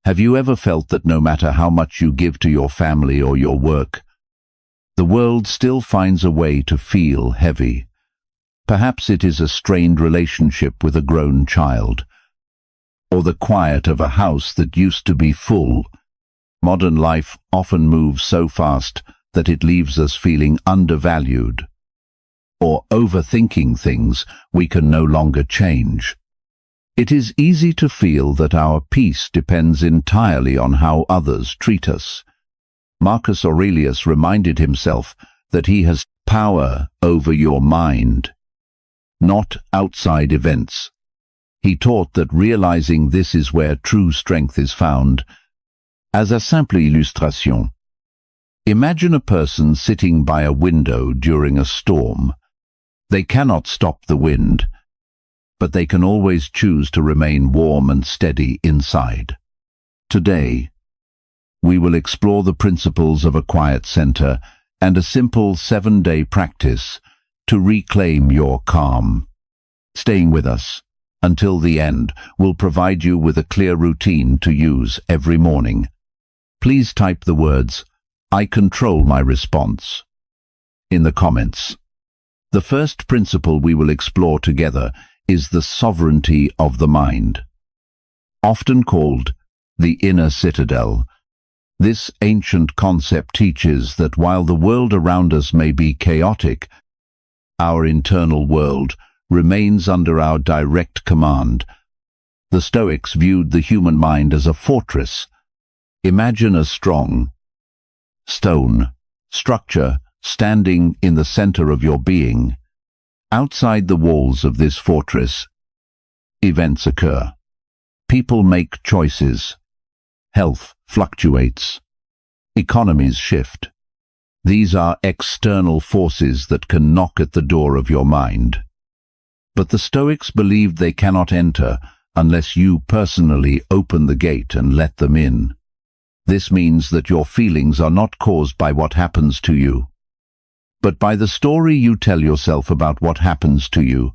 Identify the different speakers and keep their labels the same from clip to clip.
Speaker 1: Have you ever felt that no matter how much you give to your family or your work, the world still finds a way to feel heavy? Perhaps it is a strained relationship with a grown child, or the quiet of a house that used to be full. Modern life often moves so fast that it leaves us feeling undervalued, or overthinking things we can no longer change. It is easy to feel that our peace depends entirely on how others treat us. Marcus Aurelius reminded himself that he has power over your mind, not outside events. He taught that realizing this is where true strength is found. As a simple illustration, imagine a person sitting by a window during a storm. They cannot stop the wind, but they can always choose to remain warm and steady inside. Today, we will explore the principles of a quiet center and a simple 7-day practice to reclaim your calm. Staying with us until the end will provide you with a clear routine to use every morning. Please type the words, "I control my response," in the comments. The first principle we will explore together is the sovereignty of the mind. Often called the inner citadel, this ancient concept teaches that while the world around us may be chaotic, our internal world remains under our direct command. The Stoics viewed the human mind as a fortress. Imagine a strong stone structure standing in the center of your being. Outside the walls of this fortress, events occur. People make choices. Health fluctuates. Economies shift. These are external forces that can knock at the door of your mind. But the Stoics believed they cannot enter unless you personally open the gate and let them in. This means that your feelings are not caused by what happens to you, but by the story you tell yourself about what happens to you.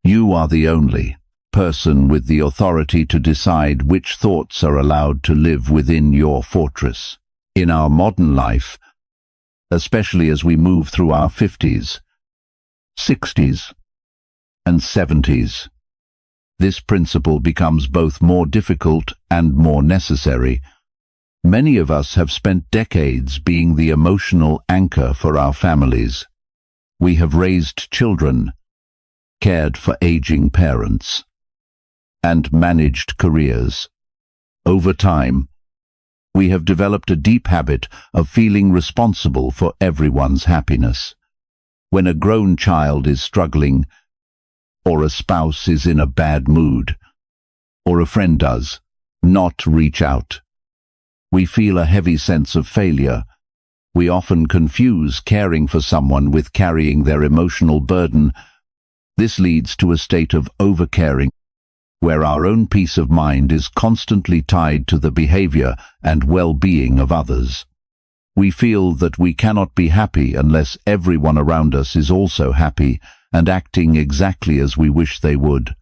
Speaker 1: You are the only person with the authority to decide which thoughts are allowed to live within your fortress. In our modern life, especially as we move through our 50s, 60s, and 70s, this principle becomes both more difficult and more necessary. Many of us have spent decades being the emotional anchor for our families. We have raised children, cared for aging parents, and managed careers. Over time, we have developed a deep habit of feeling responsible for everyone's happiness. When a grown child is struggling, or a spouse is in a bad mood, or a friend does not reach out, we feel a heavy sense of failure. We often confuse caring for someone with carrying their emotional burden. This leads to a state of overcaring, where our own peace of mind is constantly tied to the behavior and well-being of others. We feel that we cannot be happy unless everyone around us is also happy and acting exactly as we wish they would.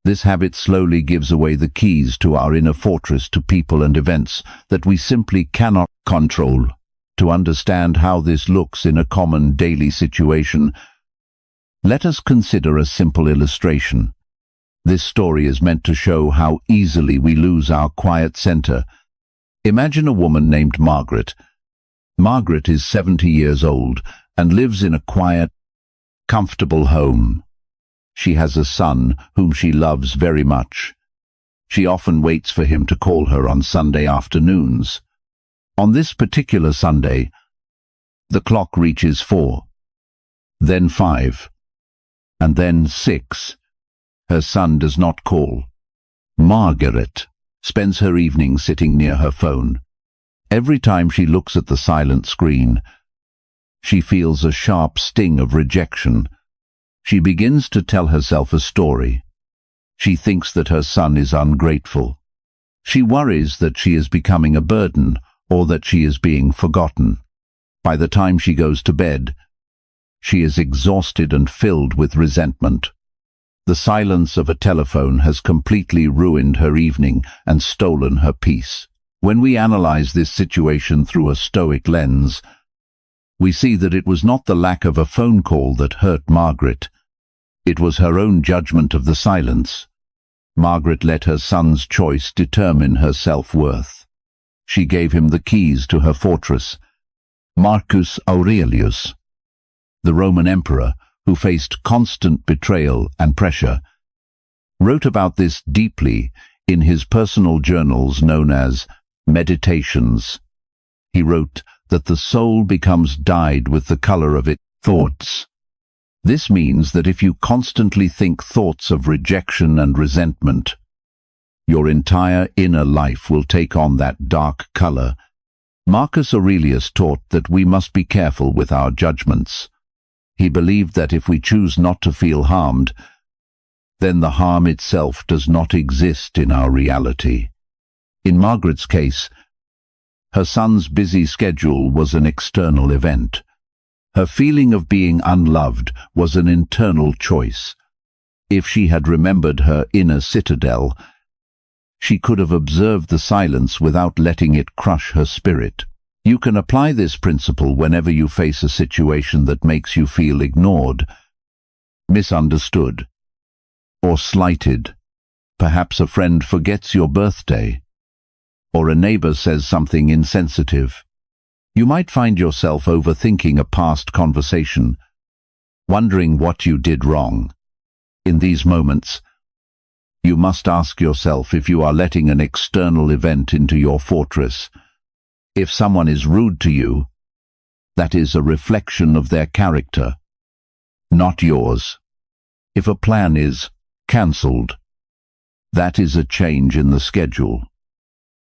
Speaker 1: This habit slowly gives away the keys to our inner fortress to people and events that we simply cannot control. To understand how this looks in a common daily situation, let us consider a simple illustration. This story is meant to show how easily we lose our quiet center. Imagine a woman named Margaret. Margaret is 70 years old and lives in a quiet, comfortable home. She has a son whom she loves very much. She often waits for him to call her on Sunday afternoons. On this particular Sunday, the clock reaches 4, then 5, and then 6. Her son does not call. Margaret spends her evening sitting near her phone. Every time she looks at the silent screen, she feels a sharp sting of rejection. She begins to tell herself a story. She thinks that her son is ungrateful. She worries that she is becoming a burden or that she is being forgotten. By the time she goes to bed, she is exhausted and filled with resentment. The silence of a telephone has completely ruined her evening and stolen her peace. When we analyze this situation through a Stoic lens, we see that it was not the lack of a phone call that hurt Margaret. It was her own judgment of the silence. Margaret let her son's choice determine her self-worth. She gave him the keys to her fortress. Marcus Aurelius, the Roman emperor, who faced constant betrayal and pressure, wrote about this deeply in his personal journals known as Meditations. He wrote that the soul becomes dyed with the color of its thoughts. This means that if you constantly think thoughts of rejection and resentment, your entire inner life will take on that dark color. Marcus Aurelius taught that we must be careful with our judgments. He believed that if we choose not to feel harmed, then the harm itself does not exist in our reality. In Margaret's case, her son's busy schedule was an external event. Her feeling of being unloved was an internal choice. If she had remembered her inner citadel, she could have observed the silence without letting it crush her spirit. You can apply this principle whenever you face a situation that makes you feel ignored, misunderstood, or slighted. Perhaps a friend forgets your birthday, or a neighbor says something insensitive. You might find yourself overthinking a past conversation, wondering what you did wrong. In these moments, you must ask yourself if you are letting an external event into your fortress. If someone is rude to you, that is a reflection of their character, not yours. If a plan is cancelled, that is a change in the schedule,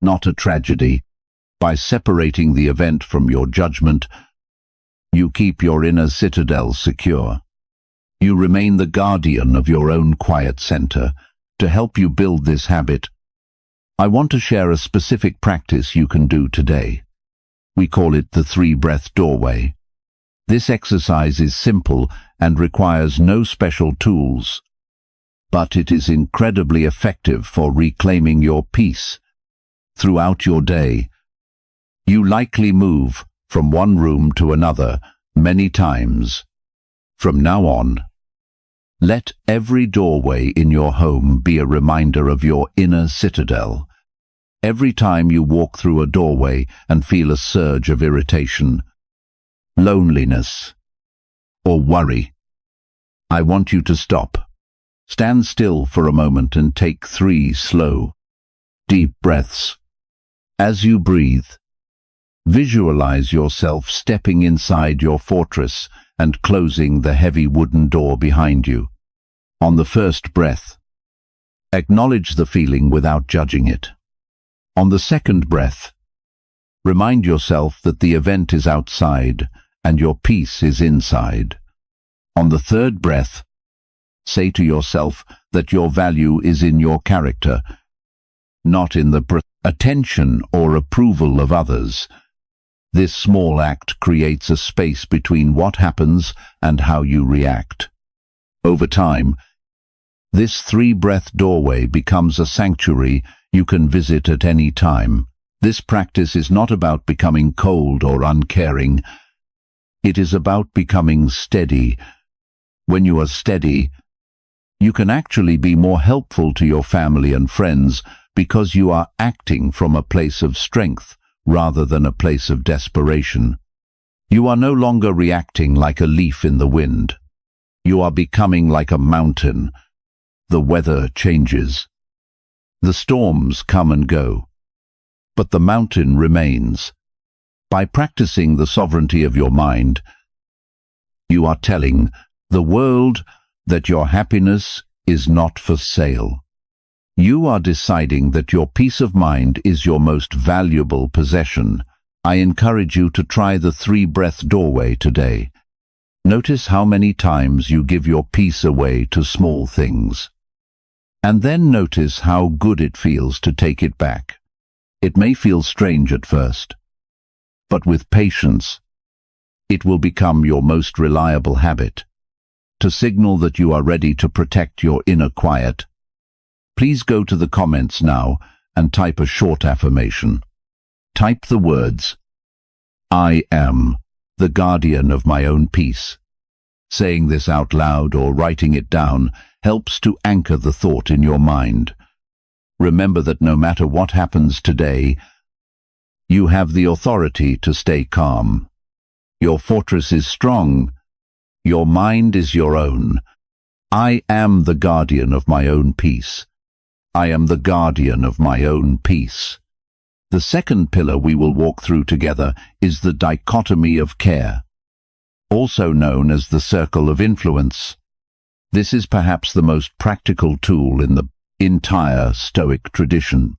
Speaker 1: not a tragedy. By separating the event from your judgment, you keep your inner citadel secure. You remain the guardian of your own quiet center. To help you build this habit, I want to share a specific practice you can do today. We call it the 3-breath doorway. This exercise is simple and requires no special tools, but it is incredibly effective for reclaiming your peace. Throughout your day, you likely move from one room to another many times. From now on, let every doorway in your home be a reminder of your inner citadel. Every time you walk through a doorway and feel a surge of irritation, loneliness, or worry, I want you to stop. Stand still for a moment and take 3 slow, deep breaths. As you breathe, visualize yourself stepping inside your fortress and closing the heavy wooden door behind you. On the first breath, acknowledge the feeling without judging it. On the second breath, remind yourself that the event is outside and your peace is inside. On the third breath, say to yourself that your value is in your character, not in the attention or approval of others. This small act creates a space between what happens and how you react. Over time, this 3-breath doorway becomes a sanctuary you can visit at any time. This practice is not about becoming cold or uncaring. It is about becoming steady. When you are steady, you can actually be more helpful to your family and friends because you are acting from a place of strength rather than a place of desperation. You are no longer reacting like a leaf in the wind. You are becoming like a mountain. The weather changes. The storms come and go. But the mountain remains. By practicing the sovereignty of your mind, you are telling the world that your happiness is not for sale. You are deciding that your peace of mind is your most valuable possession. I encourage you to try the 3-breath doorway today. Notice how many times you give your peace away to small things. And then notice how good it feels to take it back. It may feel strange at first, but with patience, it will become your most reliable habit. to signal that you are ready to protect your inner quiet. Please go to the comments now and type a short affirmation. Type the words, "I am the guardian of my own peace." Saying this out loud or writing it down helps to anchor the thought in your mind. Remember that no matter what happens today, you have the authority to stay calm. Your fortress is strong. Your mind is your own. I am the guardian of my own peace. I am the guardian of my own peace. The second pillar we will walk through together is the dichotomy of care, also known as the circle of influence. This is perhaps the most practical tool in the entire Stoic tradition.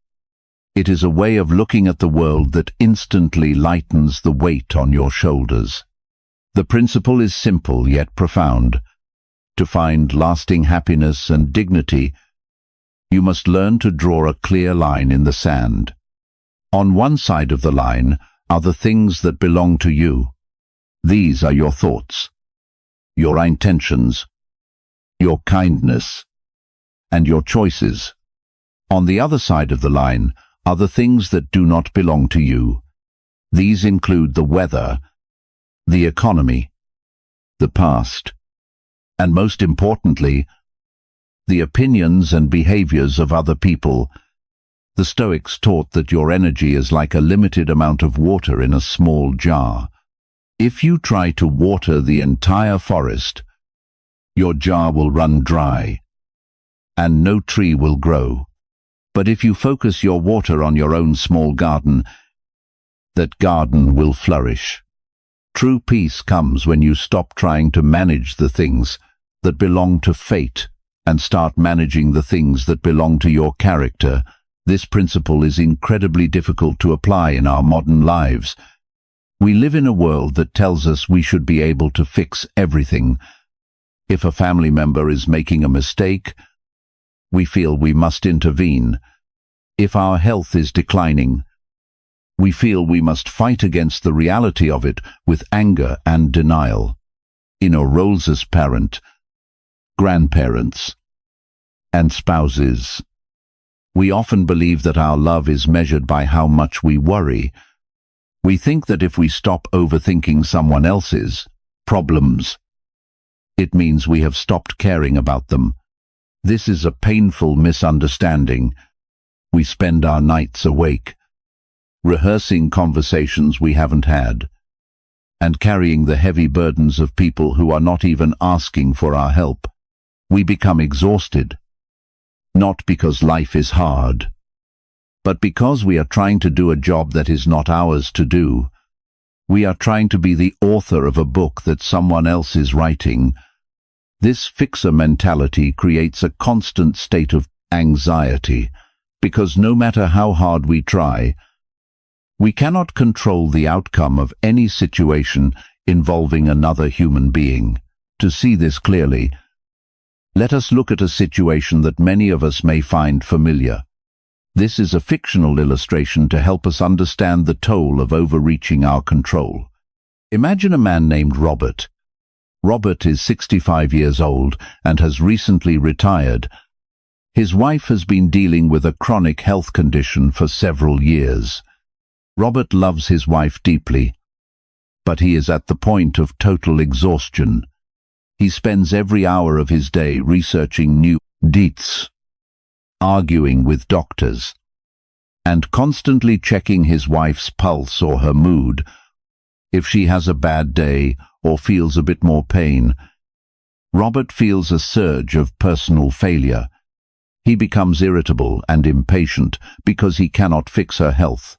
Speaker 1: It is a way of looking at the world that instantly lightens the weight on your shoulders. The principle is simple yet profound. To find lasting happiness and dignity, you must learn to draw a clear line in the sand. On one side of the line are the things that belong to you. These are your thoughts, your intentions, your kindness, and your choices. On the other side of the line are the things that do not belong to you. These include the weather, the economy, the past, and most importantly, the opinions and behaviors of other people. The Stoics taught that your energy is like a limited amount of water in a small jar. If you try to water the entire forest, your jar will run dry, and no tree will grow. But if you focus your water on your own small garden, that garden will flourish. True peace comes when you stop trying to manage the things that belong to fate and start managing the things that belong to your character. This principle is incredibly difficult to apply in our modern lives. We live in a world that tells us we should be able to fix everything. If a family member is making a mistake, we feel we must intervene. If our health is declining, we feel we must fight against the reality of it with anger and denial. In our roles as parent, grandparents, and spouses, we often believe that our love is measured by how much we worry. We think that if we stop overthinking someone else's problems, it means we have stopped caring about them. This is a painful misunderstanding. We spend our nights awake, rehearsing conversations we haven't had, and carrying the heavy burdens of people who are not even asking for our help. We become exhausted, not because life is hard, but because we are trying to do a job that is not ours to do. We are trying to be the author of a book that someone else is writing. This fixer mentality creates a constant state of anxiety, because no matter how hard we try, we cannot control the outcome of any situation involving another human being. To see this clearly, let us look at a situation that many of us may find familiar. This is a fictional illustration to help us understand the toll of overreaching our control. Imagine a man named Robert. Robert is 65 years old and has recently retired. His wife has been dealing with a chronic health condition for several years. Robert loves his wife deeply, but he is at the point of total exhaustion. He spends every hour of his day researching new deets, arguing with doctors, and constantly checking his wife's pulse or her mood. If she has a bad day or feels a bit more pain, Robert feels a surge of personal failure. He becomes irritable and impatient because he cannot fix her health.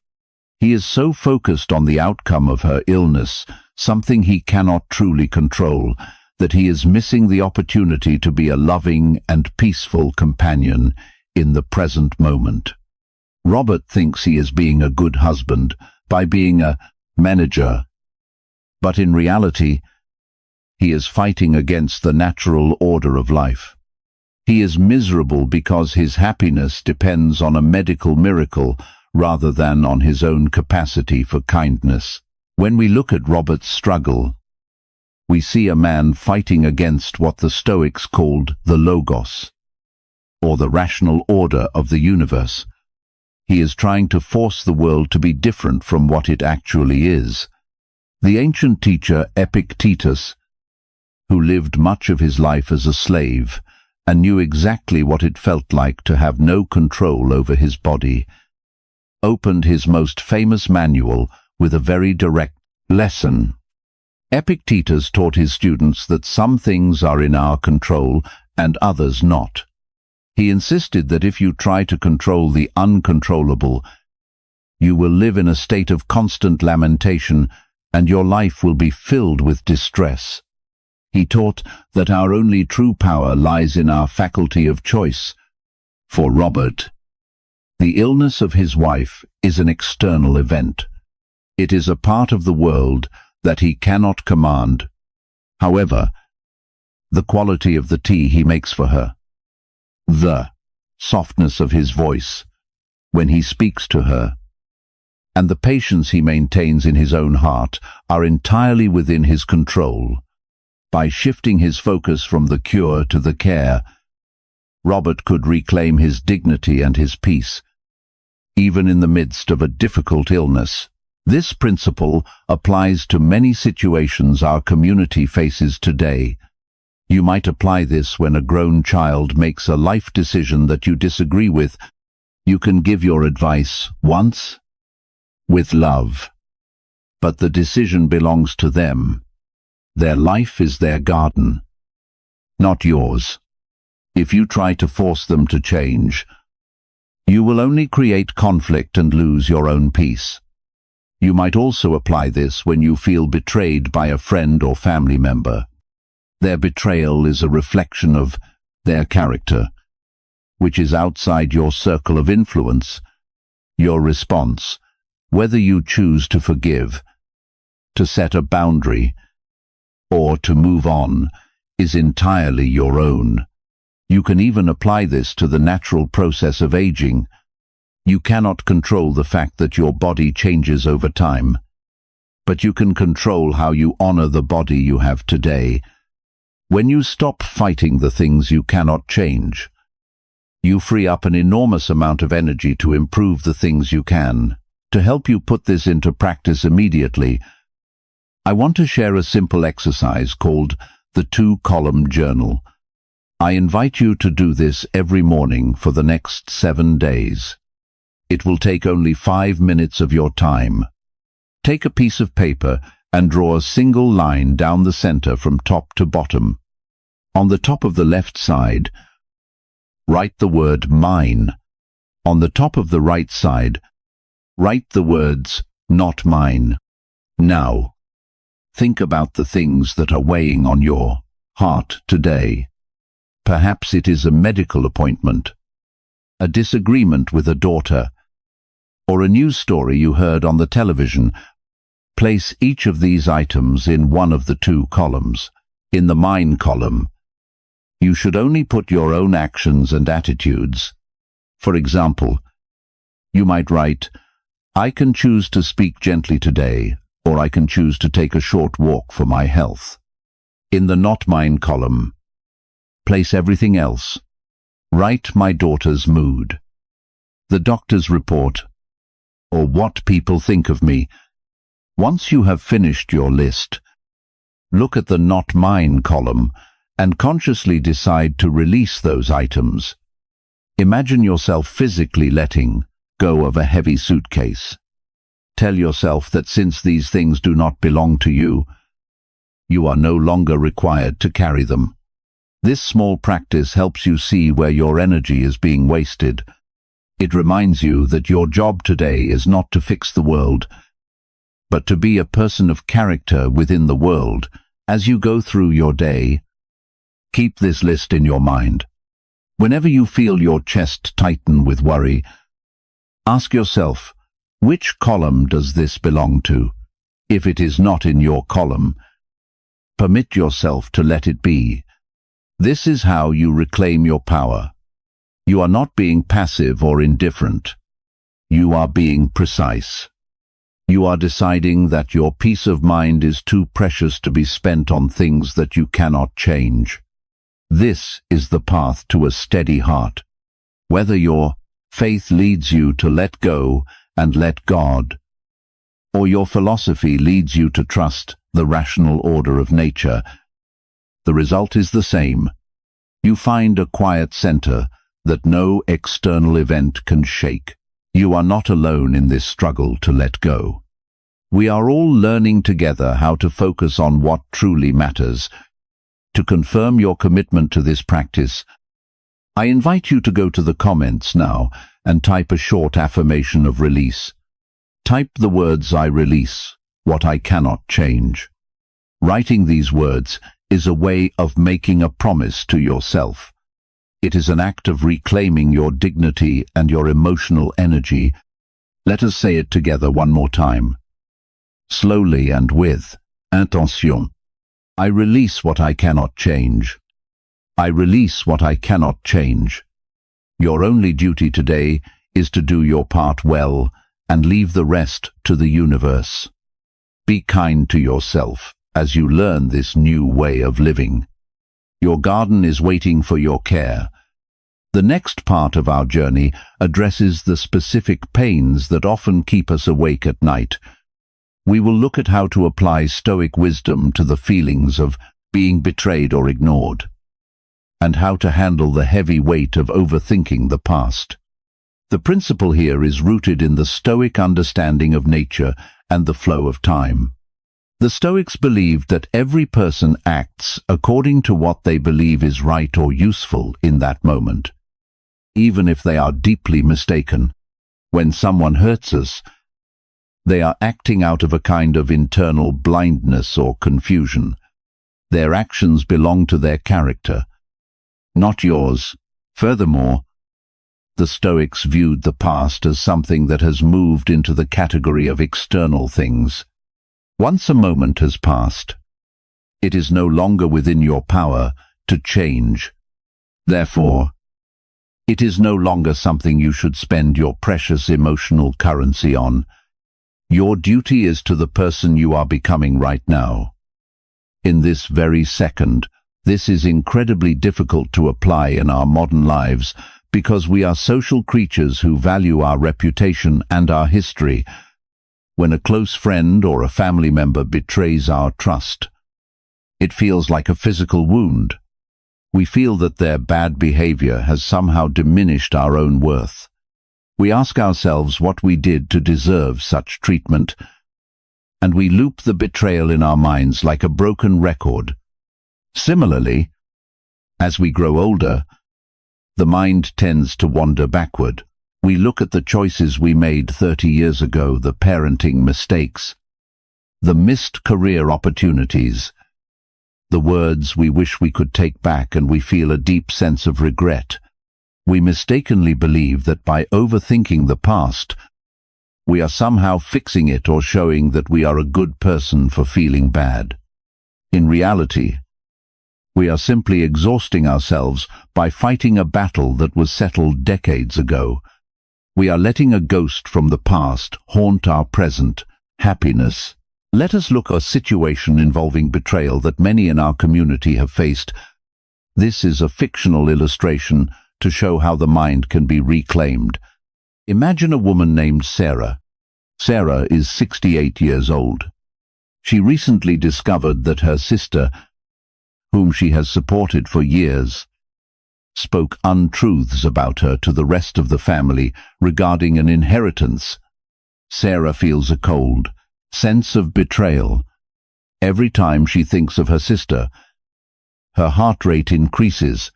Speaker 1: He is so focused on the outcome of her illness, something he cannot truly control, that he is missing the opportunity to be a loving and peaceful companion in the present moment. Robert thinks he is being a good husband by being a manager, but in reality, he is fighting against the natural order of life. He is miserable because his happiness depends on a medical miracle rather than on his own capacity for kindness. When we look at Robert's struggle, we see a man fighting against what the Stoics called the logos, or the rational order of the universe. He is trying to force the world to be different from what it actually is. The ancient teacher Epictetus, who lived much of his life as a slave and knew exactly what it felt like to have no control over his body, opened his most famous manual with a very direct lesson. Epictetus taught his students that some things are in our control and others not. He insisted that if you try to control the uncontrollable, you will live in a state of constant lamentation, and your life will be filled with distress. He taught that our only true power lies in our faculty of choice. For Robert, the illness of his wife is an external event. It is a part of the world that he cannot command. However, the quality of the tea he makes for her, the softness of his voice when he speaks to her, and the patience he maintains in his own heart are entirely within his control. By shifting his focus from the cure to the care, Robert could reclaim his dignity and his peace, even in the midst of a difficult illness. This principle applies to many situations our community faces today. You might apply this when a grown child makes a life decision that you disagree with. You can give your advice once, with love, but the decision belongs to them. Their life is their garden, not yours. If you try to force them to change, you will only create conflict and lose your own peace. You might also apply this when you feel betrayed by a friend or family member. Their betrayal is a reflection of their character, which is outside your circle of influence. Your response, whether you choose to forgive, to set a boundary, or to move on, is entirely your own. You can even apply this to the natural process of aging. You cannot control the fact that your body changes over time, but you can control how you honor the body you have today. When you stop fighting the things you cannot change, you free up an enormous amount of energy to improve the things you can. To help you put this into practice immediately, I want to share a simple exercise called the 2-column journal. I invite you to do this every morning for the next 7 days. It will take only 5 minutes of your time. Take a piece of paper and draw a single line down the center from top to bottom. On the top of the left side, write the word mine. On the top of the right side, write the words not mine. Now, think about the things that are weighing on your heart today. Perhaps it is a medical appointment, a disagreement with a daughter, or a news story you heard on the television. Place each of these items in one of the 2 columns. In the mine column, you should only put your own actions and attitudes. For example, you might write, I can choose to speak gently today, or I can choose to take a short walk for my health. In the not mine column, place everything else. Write my daughter's mood, the doctor's report, or what people think of me. Once you have finished your list, look at the not mine column and consciously decide to release those items. Imagine yourself physically letting go of a heavy suitcase. Tell yourself that since these things do not belong to you, you are no longer required to carry them. This small practice helps you see where your energy is being wasted. It reminds you that your job today is not to fix the world, but to be a person of character within the world. As you go through your day, keep this list in your mind. Whenever you feel your chest tighten with worry, ask yourself, which column does this belong to? If it is not in your column, permit yourself to let it be. This is how you reclaim your power. You are not being passive or indifferent. You are being precise. You are deciding that your peace of mind is too precious to be spent on things that you cannot change. This is the path to a steady heart. Whether your faith leads you to let go and let God, or your philosophy leads you to trust the rational order of nature, the result is the same. You find a quiet center that no external event can shake. You are not alone in this struggle to let go. We are all learning together how to focus on what truly matters. To confirm your commitment to this practice, I invite you to go to the comments now and type a short affirmation of release. Type the words "I release what I cannot change." Writing these words is a way of making a promise to yourself. It is an act of reclaiming your dignity and your emotional energy. Let us say it together one more time. Slowly and with intention. I release what I cannot change. I release what I cannot change. Your only duty today is to do your part well and leave the rest to the universe. Be kind to yourself as you learn this new way of living. Your garden is waiting for your care. The next part of our journey addresses the specific pains that often keep us awake at night. We will look at how to apply Stoic wisdom to the feelings of being betrayed or ignored, and how to handle the heavy weight of overthinking the past. The principle here is rooted in the Stoic understanding of nature and the flow of time. The Stoics believed that every person acts according to what they believe is right or useful in that moment, even if they are deeply mistaken. When someone hurts us, they are acting out of a kind of internal blindness or confusion. Their actions belong to their character, not yours. Furthermore, the Stoics viewed the past as something that has moved into the category of external things. Once a moment has passed, it is no longer within your power to change. Therefore, it is no longer something you should spend your precious emotional currency on. Your duty is to the person you are becoming right now. In this very second, this is incredibly difficult to apply in our modern lives because we are social creatures who value our reputation and our history. When a close friend or a family member betrays our trust, it feels like a physical wound. We feel that their bad behavior has somehow diminished our own worth. We ask ourselves what we did to deserve such treatment, and we loop the betrayal in our minds like a broken record. Similarly, as we grow older, the mind tends to wander backward. We look at the choices we made 30 years ago, the parenting mistakes, the missed career opportunities, the words we wish we could take back, and we feel a deep sense of regret. We mistakenly believe that by overthinking the past, we are somehow fixing it or showing that we are a good person for feeling bad. In reality, we are simply exhausting ourselves by fighting a battle that was settled decades ago. We are letting a ghost from the past haunt our present happiness. Let us look at a situation involving betrayal that many in our community have faced. This is a fictional illustration to show how the mind can be reclaimed. Imagine a woman named Sarah. Sarah is 68 years old. She recently discovered that her sister, whom she has supported for years, spoke untruths about her to the rest of the family regarding an inheritance. Sarah feels a cold sense of betrayal. Every time she thinks of her sister, her heart rate increases,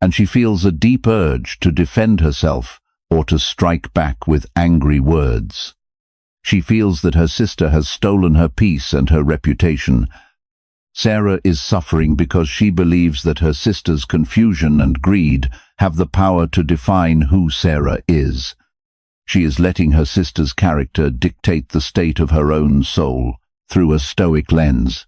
Speaker 1: and she feels a deep urge to defend herself or to strike back with angry words. She feels that her sister has stolen her peace and her reputation. Sarah is suffering because she believes that her sister's confusion and greed have the power to define who Sarah is. She is letting her sister's character dictate the state of her own soul through a Stoic lens.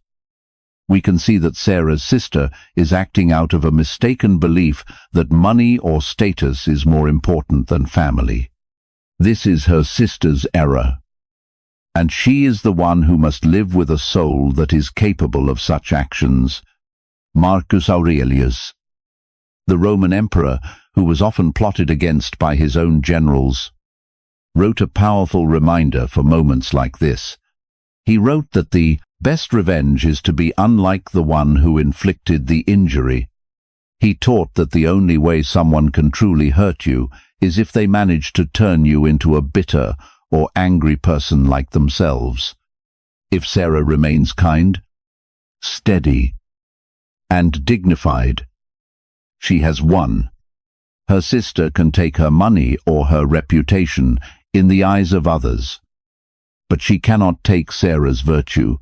Speaker 1: We can see that Sarah's sister is acting out of a mistaken belief that money or status is more important than family. This is her sister's error, and she is the one who must live with a soul that is capable of such actions. Marcus Aurelius, the Roman emperor, who was often plotted against by his own generals, wrote a powerful reminder for moments like this. He wrote that the best revenge is to be unlike the one who inflicted the injury. He taught that the only way someone can truly hurt you is if they manage to turn you into a bitter or angry person like themselves. If Sarah remains kind, steady, and dignified, she has won. Her sister can take her money or her reputation in the eyes of others, but she cannot take Sarah's virtue.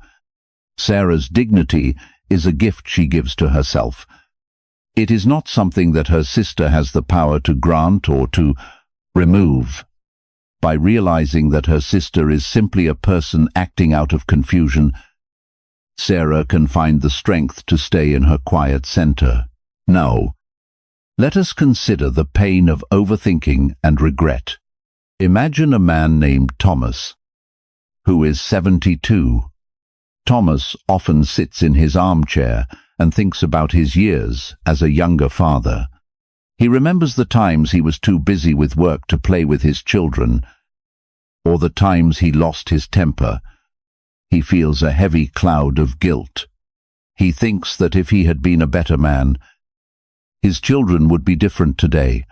Speaker 1: Sarah's dignity is a gift she gives to herself. It is not something that her sister has the power to grant or to remove. By realizing that her sister is simply a person acting out of confusion, Sarah can find the strength to stay in her quiet center. Now, let us consider the pain of overthinking and regret. Imagine a man named Thomas, who is 72. Thomas often sits in his armchair and thinks about his years as a younger father. He remembers the times he was too busy with work to play with his children, or the times he lost his temper. He feels a heavy cloud of guilt. He thinks that if he had been a better man, his children would be different today.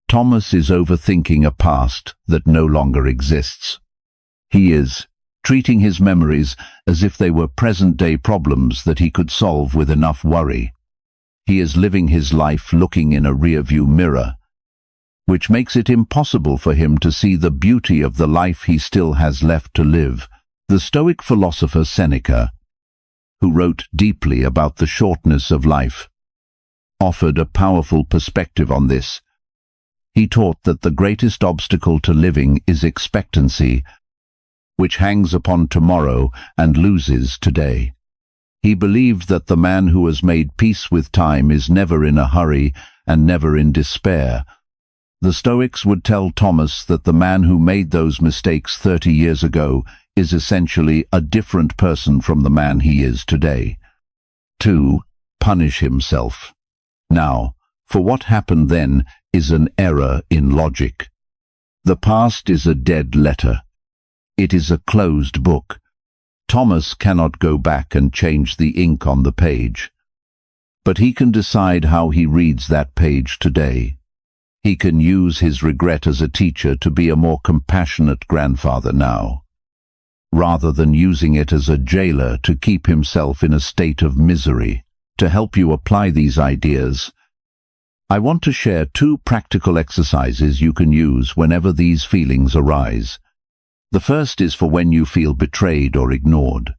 Speaker 1: Thomas is overthinking a past that no longer exists. He is treating his memories as if they were present-day problems that he could solve with enough worry. He is living his life looking in a rearview mirror, which makes it impossible for him to see the beauty of the life he still has left to live. The Stoic philosopher Seneca, who wrote deeply about the shortness of life, offered a powerful perspective on this. He taught that the greatest obstacle to living is expectancy, which hangs upon tomorrow and loses today. He believed that the man who has made peace with time is never in a hurry and never in despair. The Stoics would tell Thomas that the man who made those mistakes 30 years ago is essentially a different person from the man he is today. 2. Punish himself. Now, for what happened then is an error in logic. The past is a dead letter. It is a closed book. Thomas cannot go back and change the ink on the page, but he can decide how he reads that page today. He can use his regret as a teacher to be a more compassionate grandfather now, rather than using it as a jailer to keep himself in a state of misery. To help you apply these ideas, I want to share 2 practical exercises you can use whenever these feelings arise. The first is for when you feel betrayed or ignored.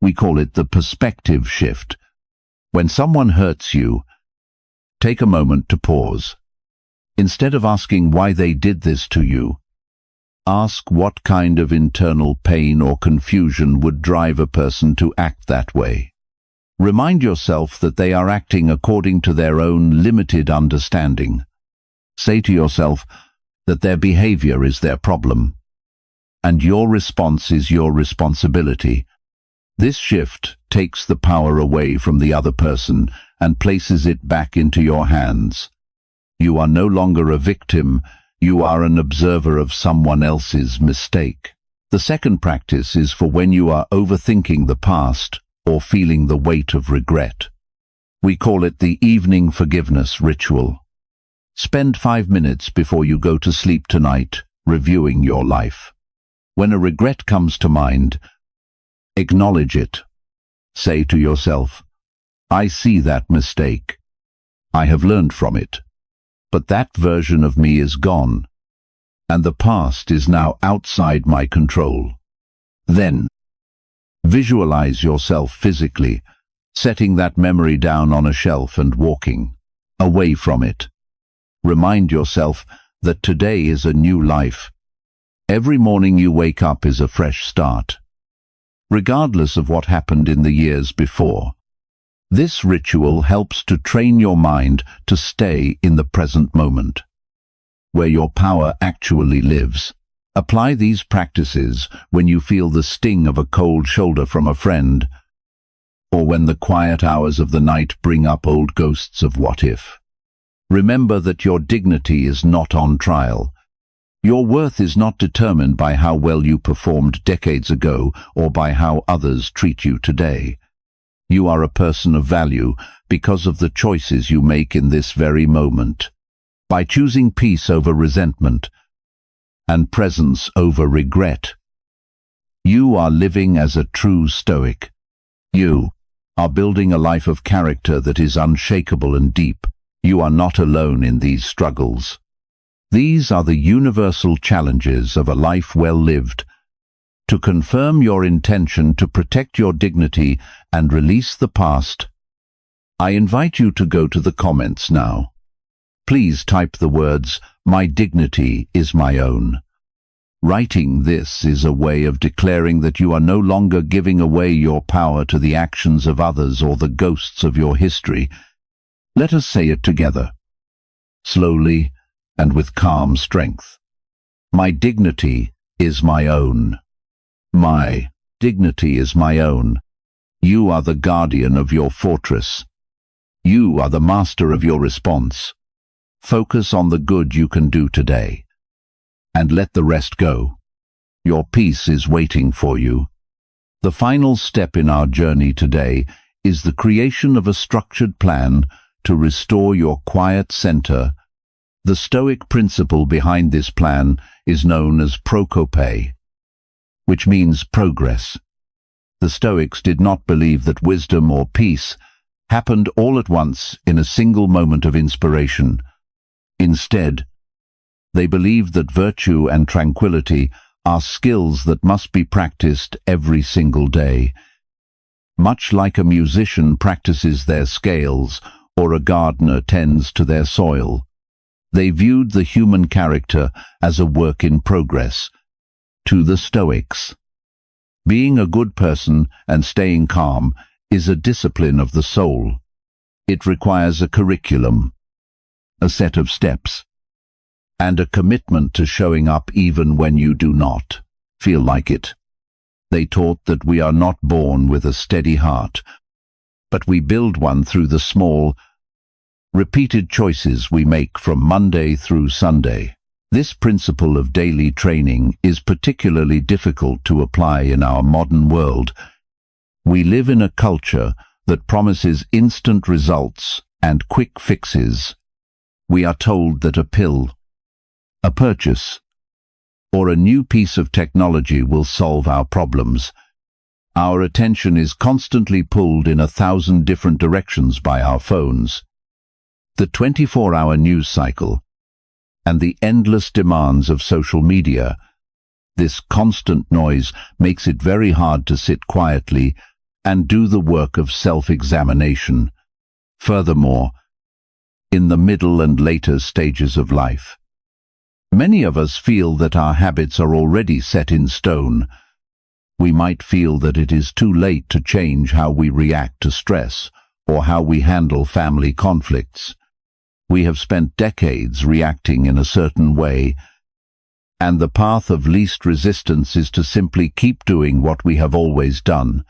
Speaker 1: We call it the perspective shift. When someone hurts you, take a moment to pause. Instead of asking why they did this to you, ask what kind of internal pain or confusion would drive a person to act that way. Remind yourself that they are acting according to their own limited understanding. Say to yourself that their behavior is their problem, and your response is your responsibility. This shift takes the power away from the other person and places it back into your hands. You are no longer a victim, you are an observer of someone else's mistake. The second practice is for when you are overthinking the past or feeling the weight of regret. We call it the evening forgiveness ritual. Spend 5 minutes before you go to sleep tonight reviewing your life. When a regret comes to mind, acknowledge it. Say to yourself, I see that mistake. I have learned from it. But that version of me is gone, and the past is now outside my control. Then, visualize yourself physically, setting that memory down on a shelf and walking away from it. Remind yourself that today is a new life. Every morning you wake up is a fresh start, regardless of what happened in the years before. This ritual helps to train your mind to stay in the present moment, where your power actually lives. Apply these practices when you feel the sting of a cold shoulder from a friend, or when the quiet hours of the night bring up old ghosts of what if. Remember that your dignity is not on trial. Your worth is not determined by how well you performed decades ago or by how others treat you today. You are a person of value because of the choices you make in this very moment. By choosing peace over resentment and presence over regret, you are living as a true Stoic. You are building a life of character that is unshakable and deep. You are not alone in these struggles. These are the universal challenges of a life well lived. To confirm your intention to protect your dignity and release the past, I invite you to go to the comments now. Please type the words, "My dignity is my own." Writing this is a way of declaring that you are no longer giving away your power to the actions of others or the ghosts of your history. Let us say it together, slowly and with calm strength. My dignity is my own. My dignity is my own. You are the guardian of your fortress. You are the master of your response. Focus on the good you can do today, and let the rest go. Your peace is waiting for you. The final step in our journey today is the creation of a structured plan to restore your quiet center. The Stoic principle behind this plan is known as prokope, which means progress. The Stoics did not believe that wisdom or peace happened all at once in a single moment of inspiration. Instead, they believed that virtue and tranquility are skills that must be practiced every single day. Much like a musician practices their scales or a gardener tends to their soil, they viewed the human character as a work in progress. To the Stoics, being a good person and staying calm is a discipline of the soul. It requires a curriculum, a set of steps, and a commitment to showing up even when you do not feel like it. They taught that we are not born with a steady heart, but we build one through the small, repeated choices we make from Monday through Sunday. This principle of daily training is particularly difficult to apply in our modern world. We live in a culture that promises instant results and quick fixes. We are told that a pill, a purchase, or a new piece of technology will solve our problems. Our attention is constantly pulled in 1,000 different directions by our phones. The 24-hour news cycle and the endless demands of social media. This constant noise makes it very hard to sit quietly and do the work of self-examination. Furthermore, in the middle and later stages of life, many of us feel that our habits are already set in stone. We might feel that it is too late to change how we react to stress or how we handle family conflicts. We have spent decades reacting in a certain way, and the path of least resistance is to simply keep doing what we have always done.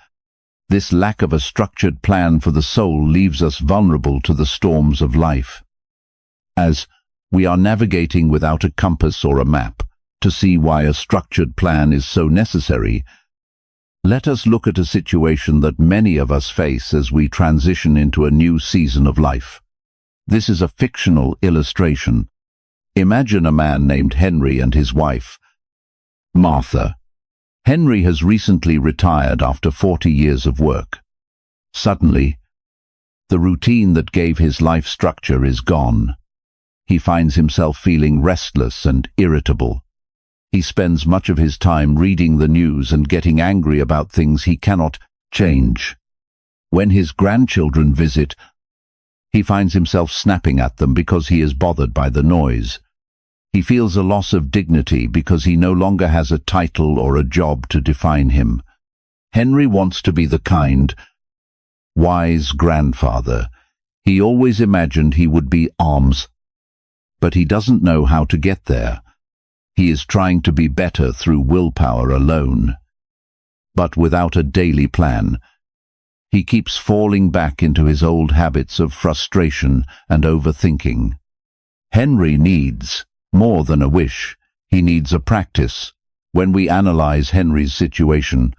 Speaker 1: This lack of a structured plan for the soul leaves us vulnerable to the storms of life. As we are navigating without a compass or a map to see why a structured plan is so necessary, let us look at a situation that many of us face as we transition into a new season of life. This is a fictional illustration. Imagine a man named Henry and his wife, Martha. Henry has recently retired after 40 years of work. Suddenly, the routine that gave his life structure is gone. He finds himself feeling restless and irritable. He spends much of his time reading the news and getting angry about things he cannot change. When his grandchildren visit, he finds himself snapping at them because he is bothered by the noise. He feels a loss of dignity because he no longer has a title or a job to define him. Henry wants to be the kind, wise grandfather he always imagined he would be, but he doesn't know how to get there. He is trying to be better through willpower alone. But without a daily plan, he keeps falling back into his old habits of frustration and overthinking. Henry needs more than a wish. He needs a practice. When we analyze Henry's situation,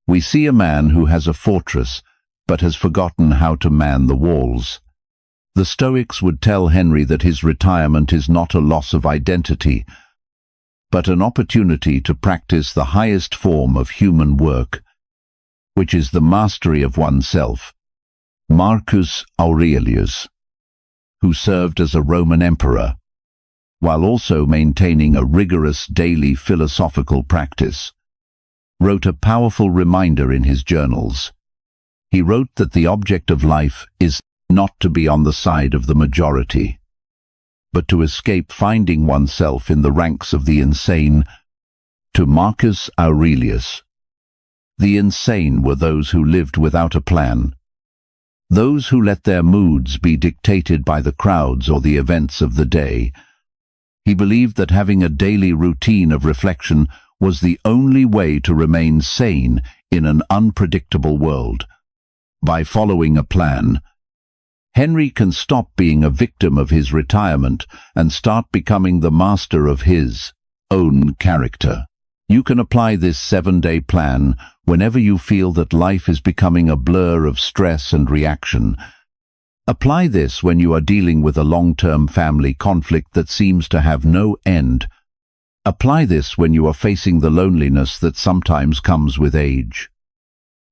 Speaker 1: we see a man who has a fortress but has forgotten how to man the walls. The Stoics would tell Henry that his retirement is not a loss of identity, but an opportunity to practice the highest form of human work, which is the mastery of oneself. Marcus Aurelius, who served as a Roman emperor, while also maintaining a rigorous daily philosophical practice, wrote a powerful reminder in his journals. He wrote that the object of life is not to be on the side of the majority, but to escape finding oneself in the ranks of the insane. To Marcus Aurelius, the insane were those who lived without a plan, those who let their moods be dictated by the crowds or the events of the day. He believed that having a daily routine of reflection was the only way to remain sane in an unpredictable world. By following a plan, Henry can stop being a victim of his retirement and start becoming the master of his own character. You can apply this 7-day plan whenever you feel that life is becoming a blur of stress and reaction. Apply this when you are dealing with a long-term family conflict that seems to have no end. Apply this when you are facing the loneliness that sometimes comes with age,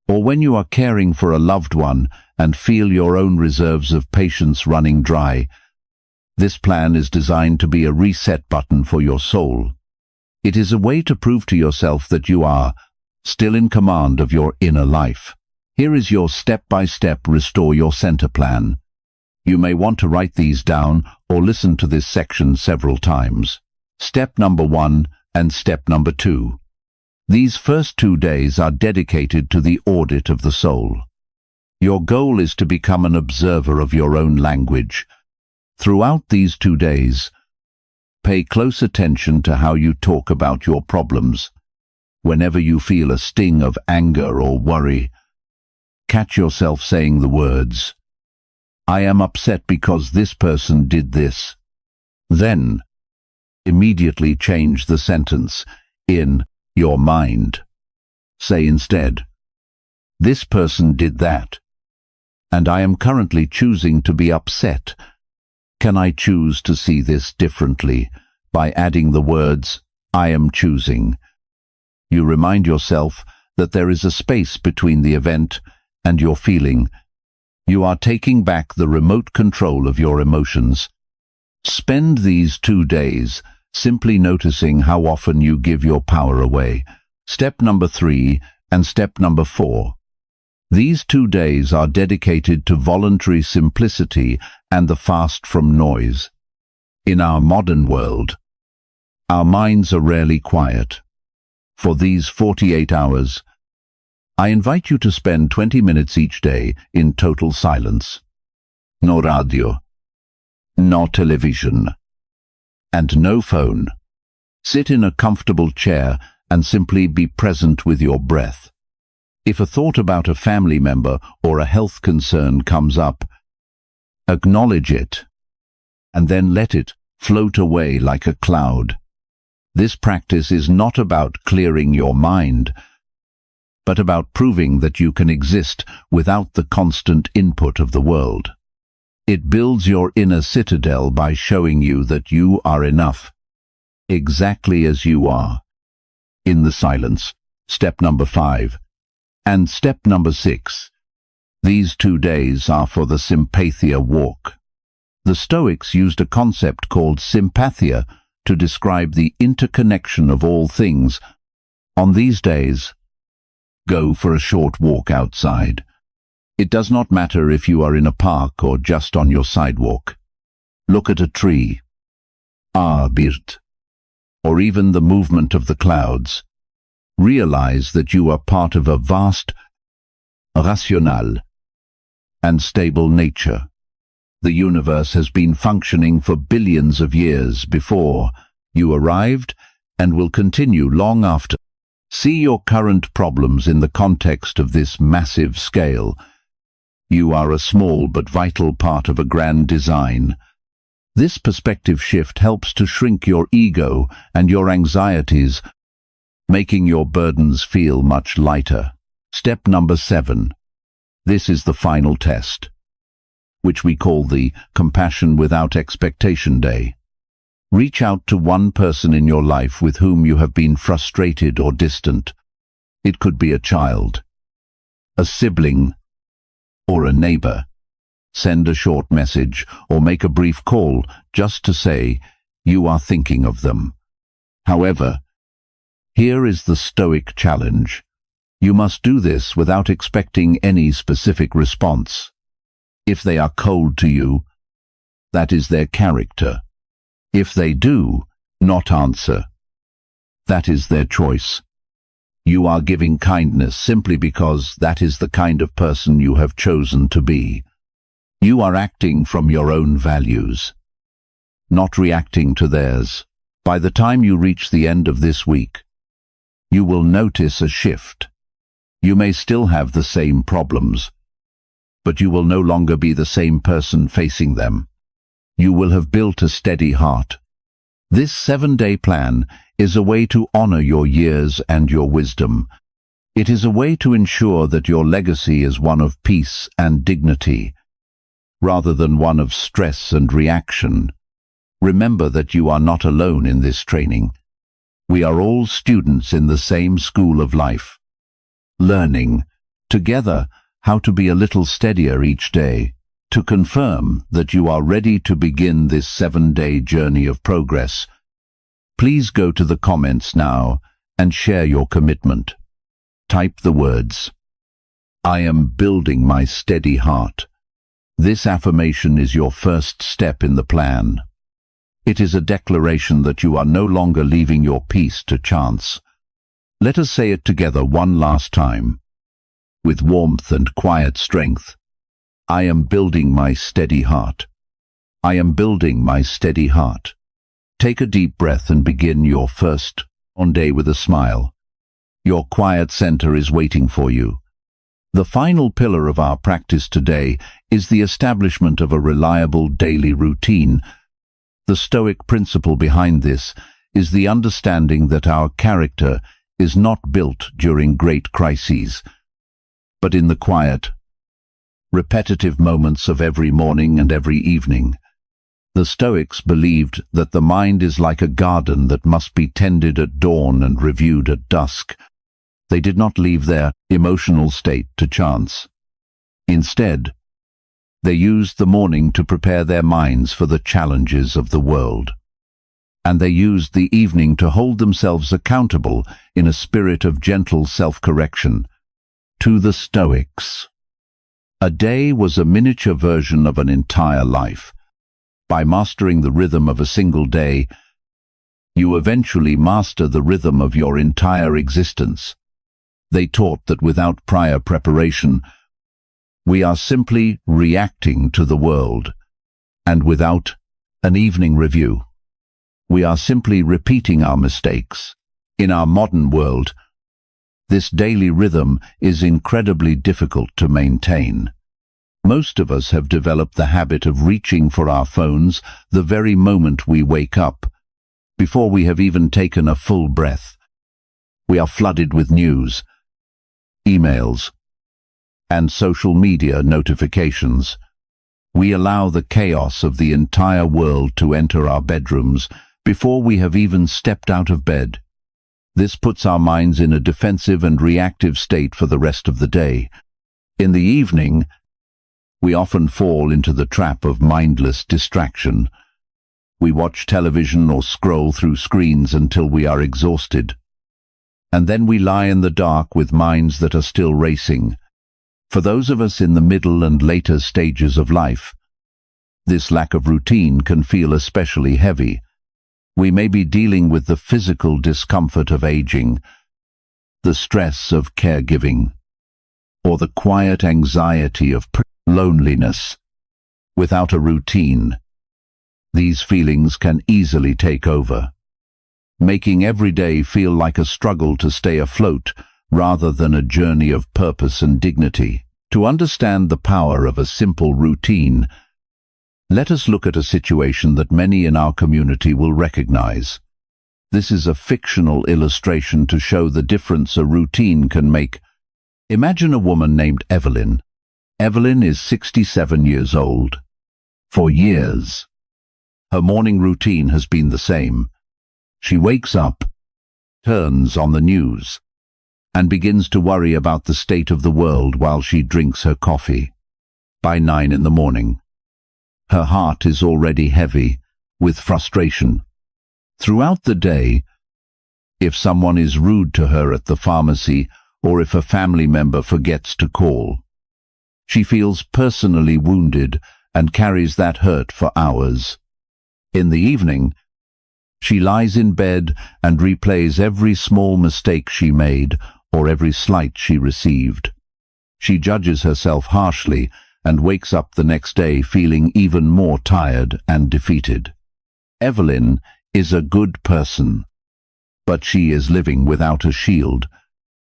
Speaker 1: or when you are caring for a loved one and feel your own reserves of patience running dry. This plan is designed to be a reset button for your soul. It is a way to prove to yourself that you are still in command of your inner life. Here is your step-by-step Restore Your Center plan. You may want to write these down or listen to this section several times. Step number 1 and step number 2. These first 2 days are dedicated to the audit of the soul. Your goal is to become an observer of your own language. Throughout these 2 days, pay close attention to how you talk about your problems. Whenever you feel a sting of anger or worry, catch yourself saying the words, "I am upset because this person did this." Then, immediately change the sentence in your mind. Say instead, "This person did that, and I am currently choosing to be upset. Can I choose to see this differently?" By adding the words, "I am choosing," you remind yourself that there is a space between the event and your feeling. You are taking back the remote control of your emotions. Spend these 2 days simply noticing how often you give your power away. Step number 3 and step number 4. These 2 days are dedicated to voluntary simplicity and the fast from noise. In our modern world, our minds are rarely quiet. For these 48 hours, I invite you to spend 20 minutes each day in total silence. No radio, no television, and no phone. Sit in a comfortable chair and simply be present with your breath. If a thought about a family member or a health concern comes up, acknowledge it, and then let it float away like a cloud. This practice is not about clearing your mind, but about proving that you can exist without the constant input of the world. It builds your inner citadel by showing you that you are enough, exactly as you are, in the silence. Step number 5. And step number 6. These 2 days are for the sympathia walk. The Stoics used a concept called sympathia to describe the interconnection of all things. On these days, go for a short walk outside. It does not matter if you are in a park or just on your sidewalk. Look at a tree, a bird, or even the movement of the clouds. Realize that you are part of a vast, rational, and stable nature. The universe has been functioning for billions of years before You arrived and will continue long after. See your current problems in the context of this massive scale. You are a small but vital part of a grand design. This perspective shift helps to shrink your ego and your anxieties, making your burdens feel much lighter. Step number 7. This is the final test, which we call the Compassion Without Expectation Day. Reach out to one person in your life with whom you have been frustrated or distant. It could be a child, a sibling, or a neighbor. Send a short message or make a brief call just to say you are thinking of them. However, here is the Stoic challenge. You must do this without expecting any specific response. If they are cold to you, that is their character. If they do not answer, that is their choice. You are giving kindness simply because that is the kind of person you have chosen to be. You are acting from your own values, not reacting to theirs. By the time you reach the end of this week, you will notice a shift. You may still have the same problems, but you will no longer be the same person facing them. You will have built a steady heart. This 7-day plan is a way to honor your years and your wisdom. It is a way to ensure that your legacy is one of peace and dignity, rather than one of stress and reaction. Remember that you are not alone in this training. We are all students in the same school of life, learning together how to be a little steadier each day. To confirm that you are ready to begin this 7-day journey of progress, please go to the comments now and share your commitment. Type the words, "I am building my steady heart." This affirmation is your first step in the plan. It is a declaration that you are no longer leaving your peace to chance. Let us say it together one last time, with warmth and quiet strength. I am building my steady heart. I am building my steady heart. Take a deep breath and begin your first day with a smile. Your quiet center is waiting for you. The final pillar of our practice today is the establishment of a reliable daily routine. The Stoic principle behind this is the understanding that our character is not built during great crises, but in the quiet, repetitive moments of every morning and every evening. The Stoics believed that the mind is like a garden that must be tended at dawn and reviewed at dusk. They did not leave their emotional state to chance. Instead, they used the morning to prepare their minds for the challenges of the world. And they used the evening to hold themselves accountable in a spirit of gentle self-correction. To the Stoics, a day was a miniature version of an entire life. By mastering the rhythm of a single day, you eventually master the rhythm of your entire existence. They taught that without prior preparation, we are simply reacting to the world, and without an evening review, we are simply repeating our mistakes. In our modern world, this daily rhythm is incredibly difficult to maintain. Most of us have developed the habit of reaching for our phones the very moment we wake up, before we have even taken a full breath. We are flooded with news, emails, and social media notifications. We allow the chaos of the entire world to enter our bedrooms before we have even stepped out of bed. This puts our minds in a defensive and reactive state for the rest of the day. In the evening, we often fall into the trap of mindless distraction. We watch television or scroll through screens until we are exhausted. And then we lie in the dark with minds that are still racing. For those of us in the middle and later stages of life, this lack of routine can feel especially heavy. We may be dealing with the physical discomfort of aging, the stress of caregiving, or the quiet anxiety of loneliness. Without a routine, these feelings can easily take over. making every day feel like a struggle to stay afloat rather than a journey of purpose and dignity. To understand the power of a simple routine, let us look at a situation that many in our community will recognize. This is a fictional illustration to show the difference a routine can make. Imagine a woman named Evelyn. Evelyn is 67 years old. For years, her morning routine has been the same. She wakes up, turns on the news, and begins to worry about the state of the world while she drinks her coffee. By 9 in the morning, her heart is already heavy with frustration. Throughout the day, if someone is rude to her at the pharmacy or if a family member forgets to call, she feels personally wounded and carries that hurt for hours. In the evening, she lies in bed and replays every small mistake she made or every slight she received. She judges herself harshly and wakes up the next day feeling even more tired and defeated. Evelyn is a good person, but she is living without a shield.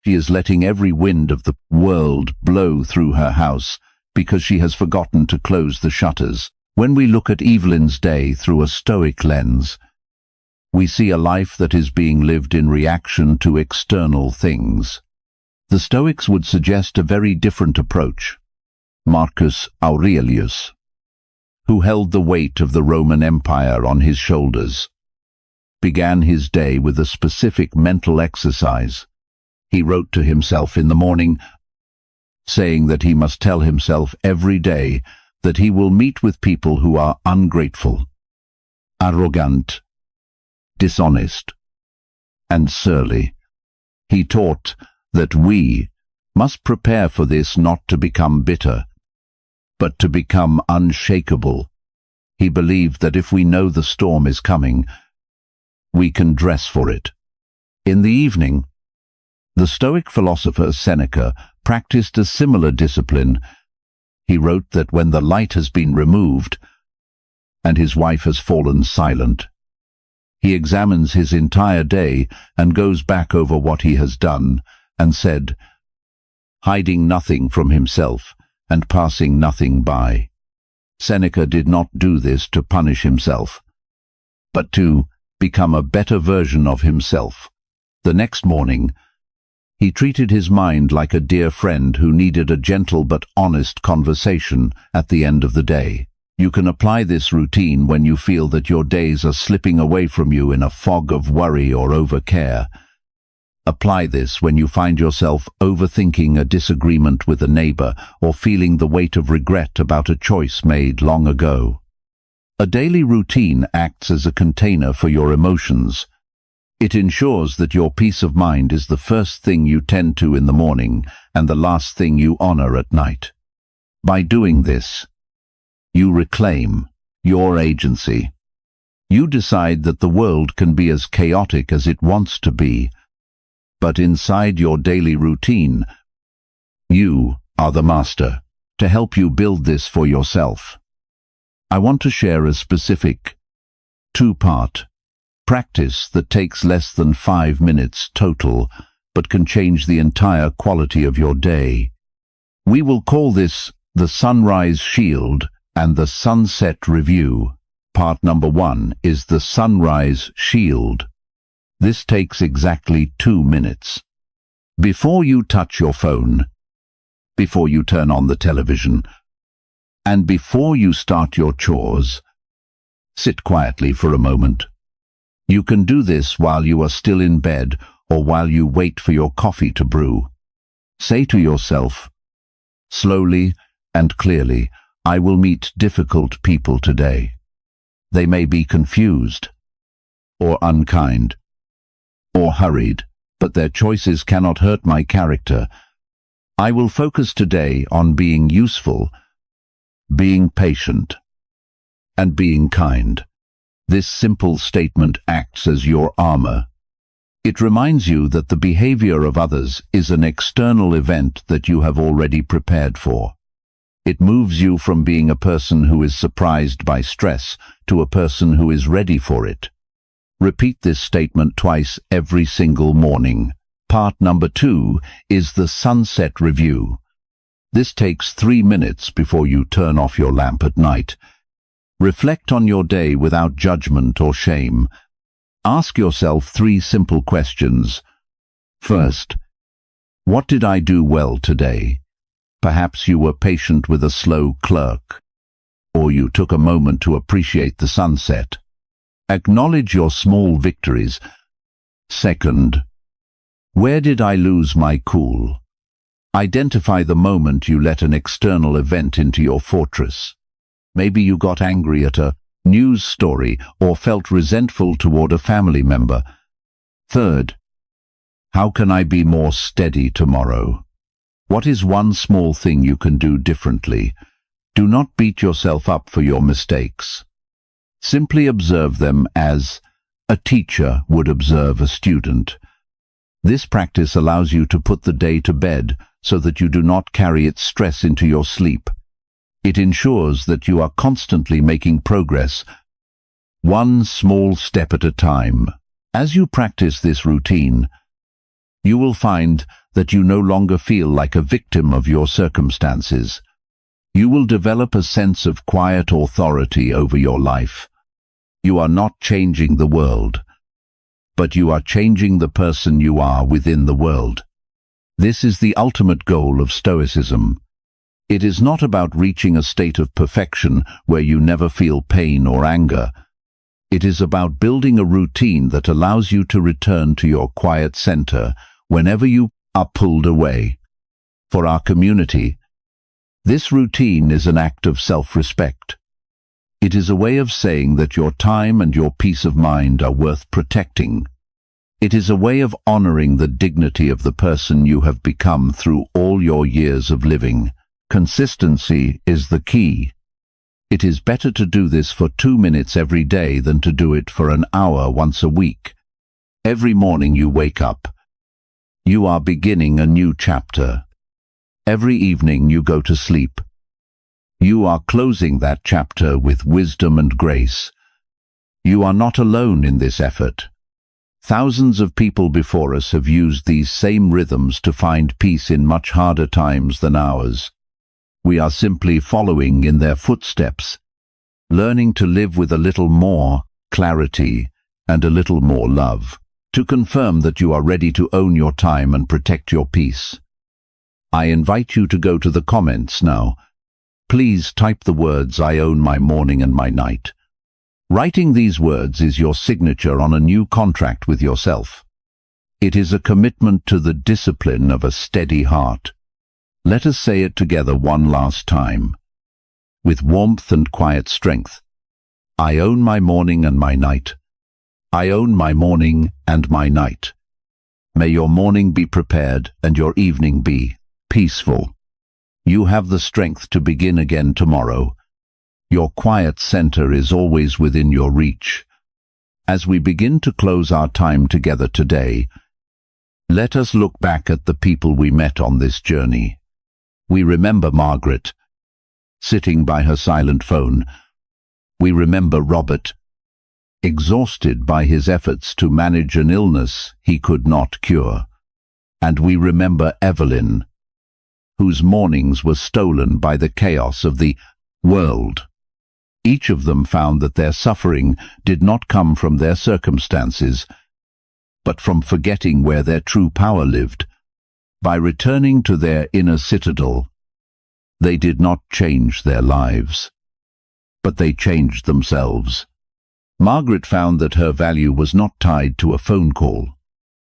Speaker 1: She is letting every wind of the world blow through her house because she has forgotten to close the shutters. When we look at Evelyn's day through a Stoic lens, we see a life that is being lived in reaction to external things. The Stoics would suggest a very different approach. Marcus Aurelius, who held the weight of the Roman Empire on his shoulders, began his day with a specific mental exercise. He wrote to himself in the morning, saying that he must tell himself every day that he will meet with people who are ungrateful, arrogant, dishonest, and surly. He taught that we must prepare for this, not to become bitter, but to become unshakable. He believed that if we know the storm is coming, we can dress for it. In the evening, the Stoic philosopher Seneca practiced a similar discipline. He wrote that when the light has been removed and his wife has fallen silent, he examines his entire day and goes back over what he has done, and said, hiding nothing from himself and passing nothing by. Seneca did not do this to punish himself, but to become a better version of himself. The next morning, he treated his mind like a dear friend who needed a gentle but honest conversation at the end of the day. You can apply this routine when you feel that your days are slipping away from you in a fog of worry or overcare. Apply this when you find yourself overthinking a disagreement with a neighbor or feeling the weight of regret about a choice made long ago. A daily routine acts as a container for your emotions. It ensures that your peace of mind is the first thing you tend to in the morning and the last thing you honor at night. By doing this, you reclaim your agency. You decide that the world can be as chaotic as it wants to be, but inside your daily routine, you are the master. To help you build this for yourself, I want to share a specific, two-part practice that takes less than 5 minutes total, but can change the entire quality of your day. We will call this the Sunrise Shield and the Sunset Review. Part number 1 is the Sunrise Shield. This takes exactly 2 minutes. Before you touch your phone, before you turn on the television, and before you start your chores, sit quietly for a moment. You can do this while you are still in bed or while you wait for your coffee to brew. Say to yourself, slowly and clearly, I will meet difficult people today. They may be confused, or unkind, or hurried, but their choices cannot hurt my character. I will focus today on being useful, being patient, and being kind. This simple statement acts as your armor. It reminds you that the behavior of others is an external event that you have already prepared for. It moves you from being a person who is surprised by stress to a person who is ready for it. Repeat this statement twice every single morning. Part number 2 is the sunset review. This takes 3 minutes before you turn off your lamp at night. Reflect on your day without judgment or shame. Ask yourself 3 simple questions. First, what did I do well today? Perhaps you were patient with a slow clerk, or you took a moment to appreciate the sunset. Acknowledge your small victories. Second, where did I lose my cool? Identify the moment you let an external event into your fortress. Maybe you got angry at a news story or felt resentful toward a family member. Third, how can I be more steady tomorrow? What is one small thing you can do differently? Do not beat yourself up for your mistakes. Simply observe them as a teacher would observe a student. This practice allows you to put the day to bed so that you do not carry its stress into your sleep. It ensures that you are constantly making progress, one small step at a time. As you practice this routine, you will find that you no longer feel like a victim of your circumstances. You will develop a sense of quiet authority over your life. You are not changing the world, but you are changing the person you are within the world. This is the ultimate goal of Stoicism. It is not about reaching a state of perfection where you never feel pain or anger. It is about building a routine that allows you to return to your quiet center whenever you are pulled away. For our community, this routine is an act of self-respect. It is a way of saying that your time and your peace of mind are worth protecting. It is a way of honoring the dignity of the person you have become through all your years of living. Consistency is the key. It is better to do this for 2 minutes every day than to do it for an hour once a week. Every morning you wake up, you are beginning a new chapter. Every evening you go to sleep, you are closing that chapter with wisdom and grace. You are not alone in this effort. Thousands of people before us have used these same rhythms to find peace in much harder times than ours. We are simply following in their footsteps, learning to live with a little more clarity and a little more love. To confirm that you are ready to own your time and protect your peace, I invite you to go to the comments now. Please type the words, "I own my morning and my night." Writing these words is your signature on a new contract with yourself. It is a commitment to the discipline of a steady heart. Let us say it together one last time, with warmth and quiet strength. I own my morning and my night. I own my morning and my night. May your morning be prepared and your evening be peaceful. You have the strength to begin again tomorrow. Your quiet center is always within your reach. As we begin to close our time together today, let us look back at the people we met on this journey. We remember Margaret, sitting by her silent phone. We remember Robert, exhausted by his efforts to manage an illness he could not cure. And we remember Evelyn, whose mornings were stolen by the chaos of the world. Each of them found that their suffering did not come from their circumstances, but from forgetting where their true power lived. By returning to their inner citadel, they did not change their lives, but they changed themselves. Margaret found that her value was not tied to a phone call.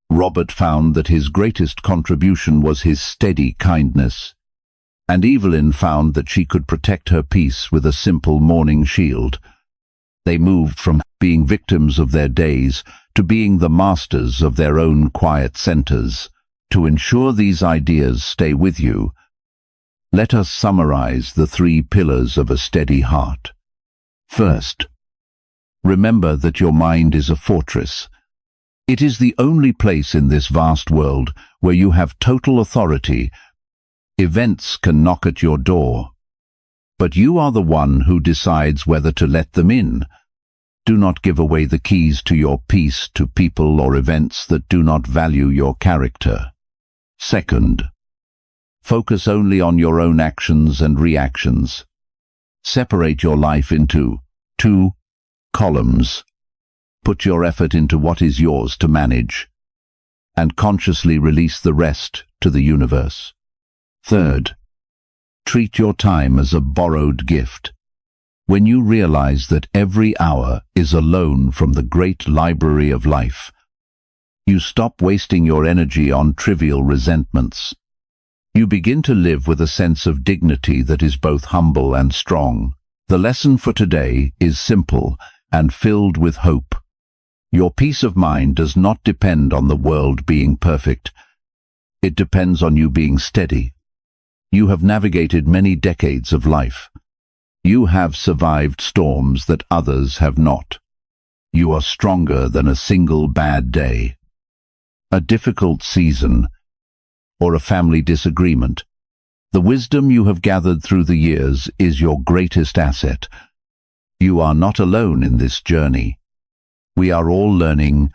Speaker 1: Robert found that his greatest contribution was his steady kindness, and Evelyn found that she could protect her peace with a simple morning shield. They moved from being victims of their days to being the masters of their own quiet centers. To ensure these ideas stay with you, let us summarize the 3 pillars of a steady heart. First, remember that your mind is a fortress. It is the only place in this vast world where you have total authority. Events can knock at your door, but you are the one who decides whether to let them in. Do not give away the keys to your peace to people or events that do not value your character. Second, focus only on your own actions and reactions. Separate your life into 2 columns. Put your effort into what is yours to manage, and consciously release the rest to the universe. Third, treat your time as a borrowed gift. When you realize that every hour is a loan from the great library of life, you stop wasting your energy on trivial resentments. You begin to live with a sense of dignity that is both humble and strong. The lesson for today is simple and filled with hope. Your peace of mind does not depend on the world being perfect. It depends on you being steady. You have navigated many decades of life. You have survived storms that others have not. You are stronger than a single bad day, a difficult season, or a family disagreement. The wisdom you have gathered through the years is your greatest asset. You are not alone in this journey. We are all learning,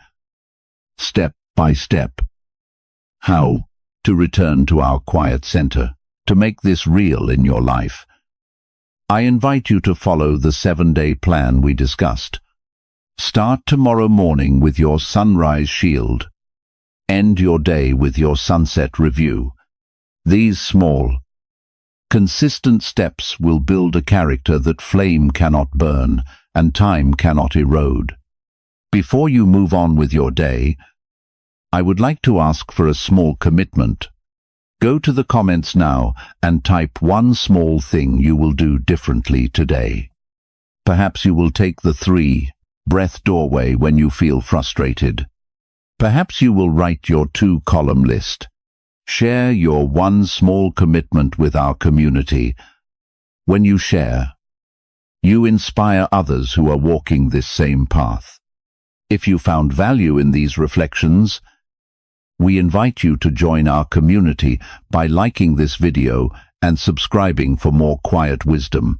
Speaker 1: step by step, how to return to our quiet center, to make this real in your life. I invite you to follow the 7-day plan we discussed. Start tomorrow morning with your sunrise shield. End your day with your sunset review. These small, consistent steps will build a character that flame cannot burn and time cannot erode. Before you move on with your day, I would like to ask for a small commitment. Go to the comments now and type one small thing you will do differently today. Perhaps you will take the 3-breath doorway when you feel frustrated. Perhaps you will write your 2-column list. Share your one small commitment with our community. When you share, you inspire others who are walking this same path. If you found value in these reflections, we invite you to join our community by liking this video and subscribing for more quiet wisdom.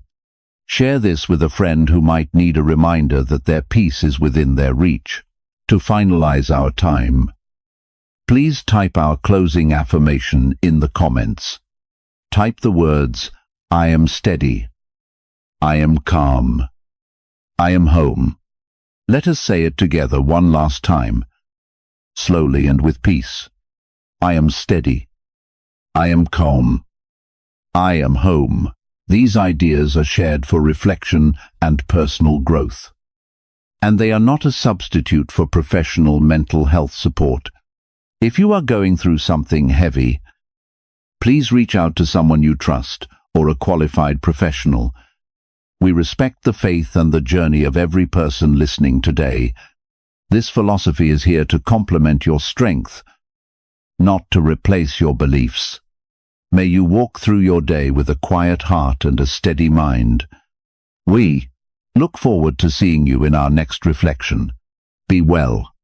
Speaker 1: Share this with a friend who might need a reminder that their peace is within their reach. To finalize our time, please type our closing affirmation in the comments. Type the words, I am steady, I am calm, I am home. Let us say it together one last time, slowly and with peace. I am steady, I am calm, I am home. These ideas are shared for reflection and personal growth, and they are not a substitute for professional mental health support. If you are going through something heavy, please reach out to someone you trust or a qualified professional. We respect the faith and the journey of every person listening today. This philosophy is here to complement your strength, not to replace your beliefs. May you walk through your day with a quiet heart and a steady mind. We look forward to seeing you in our next reflection. Be well.